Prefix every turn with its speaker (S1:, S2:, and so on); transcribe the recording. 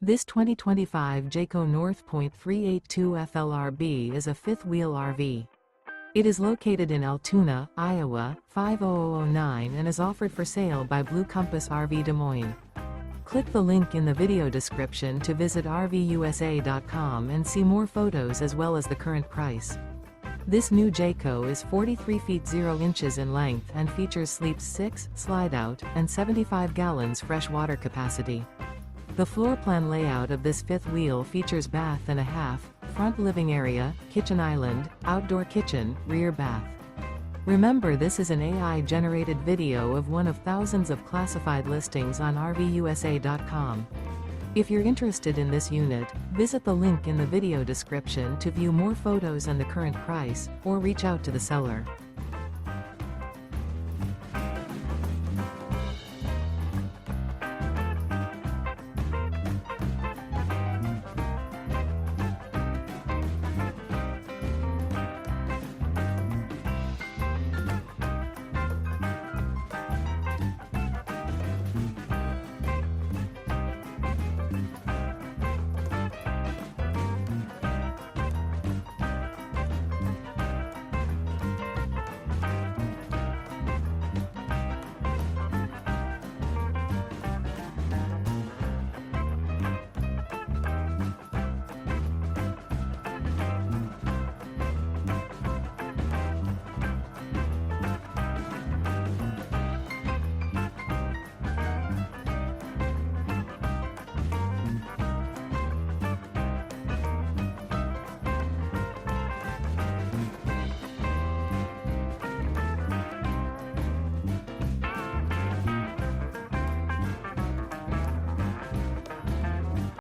S1: This 2025 Jayco North Point 382 FLRB is a fifth-wheel RV. It is located in Altoona, Iowa, 50009 and is offered for sale by Blue Compass RV Des Moines. Click the link in the video description to visit RVUSA.com and see more photos as well as the current price. This new Jayco is 43 feet 0 inches in length and features sleeps 6, slide-out, and 75 gallons fresh water capacity. The floor plan layout of this fifth wheel features bath and a half, front living area, kitchen island, outdoor kitchen, rear bath. Remember, this is an AI-generated video of one of thousands of classified listings on RVUSA.com. If you're interested in this unit, visit the link in the video description to view more photos and the current price, or reach out to the seller.